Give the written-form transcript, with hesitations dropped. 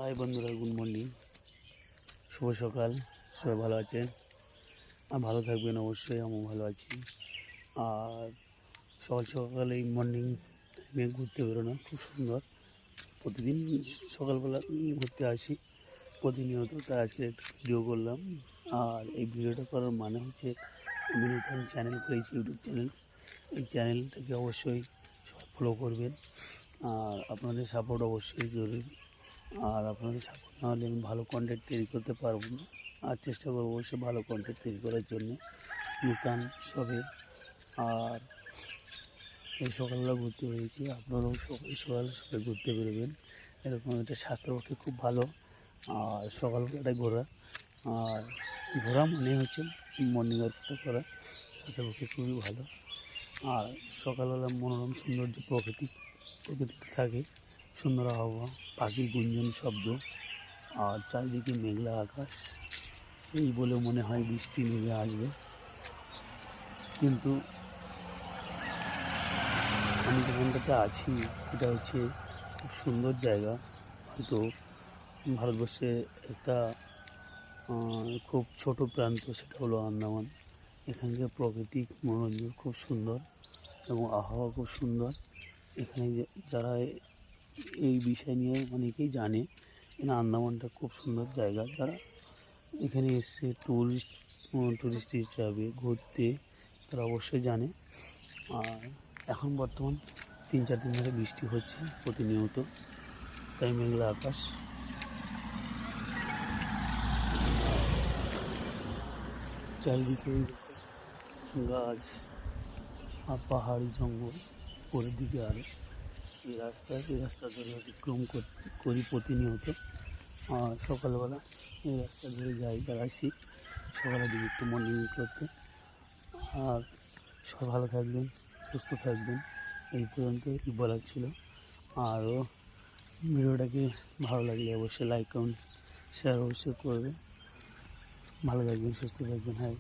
High বন্ধুরা, good morning, শুভ সকাল। সবাই ভালো আছেন আর ভালো থাকবেন অবশ্যই। আমিও ভালো আছি। আর সকাল সকাল এই মর্নিং টাইমে ঘুরতে বেরোনো খুব সুন্দর। প্রতিদিন সকালবেলা ঘুরতে আসি প্রতিনিয়ত, তাই আজকে একটু ভিডিও করলাম। আর এই ভিডিওটা করার মানে হচ্ছে, আমি নতুন চ্যানেল করেছি, ইউটিউব চ্যানেল। এই চ্যানেলটাকে অবশ্যই সবাই ফলো করবেন আর আপনাদের সাপোর্ট অবশ্যই জরুরি। আর আপনাদের সাপোর্ট না হলে আমি ভালো কন্টেন্ট তৈরি করতে পারবো না। আর চেষ্টা করবো অবশ্যই ভালো কন্টেন্ট তৈরি করার জন্য নূতন সবে। আর এই সকালবেলা ঘুরতে বেরিয়েছি, আপনারাও সকাল সকাল সবাই ঘুরতে বেরোবেন। এরকম এটা স্বাস্থ্যের পক্ষে খুব ভালো। আর সকালবেলাটাই ঘোরা, আর ঘোরা মানে হচ্ছে মর্নিং ওয়াকটা করা স্বাস্থ্যের পক্ষে খুবই ভালো। আর সকালবেলা মনোরম সৌন্দর্য প্রকৃতি থাকে, সুন্দর আবহাওয়া, পাখির গুঞ্জন শব্দ, আর চারিদিকে মেঘলা আকাশ। এই বলে মনে হয় বৃষ্টি নেমে আসবে, কিন্তু আমি যেখানটাতে আছি এটা হচ্ছে খুব সুন্দর জায়গা। হয়তো ভারতবর্ষে একটা খুব ছোট প্রান্ত, সেটা হলো আন্দামান। এখানকার প্রাকৃতিক মনোরঞ্জন খুব সুন্দর এবং আবহাওয়া খুব সুন্দর। এখানে যারা এই বিষয় নিয়ে অনেকেই জানে, এখানে আন্দামানটা খুব সুন্দর জায়গা। যারা এখানে এসছে টুরিস্ট হিসাবে ঘুরতে, তারা অবশ্যই জানে। আর এখন বর্তমান 3-4 দিন ধরে বৃষ্টি হচ্ছে প্রতিনিয়ত, তাই মেঘলা আকাশ। চারিদিকে গাছ আর পাহাড়ি জঙ্গল, পরের দিকে আরও এই রাস্তা ধরে অতিক্রম করি প্রতিনিয়ত। আর সকালবেলা এই রাস্তা ধরে যাই, বেড়াচ্ছি সকালের দিকে একটু মর্নিং করতে। আর সব ভালো থাকবেন, সুস্থ থাকবেন, এই পর্যন্তই বলার ছিল। আরও ভিডিওটাকে ভালো লাগলে অবশ্যই লাইক কমেন্ট শেয়ার অবশ্যই করবেন। ভালো থাকবেন, সুস্থ থাকবেন। হ্যাঁ।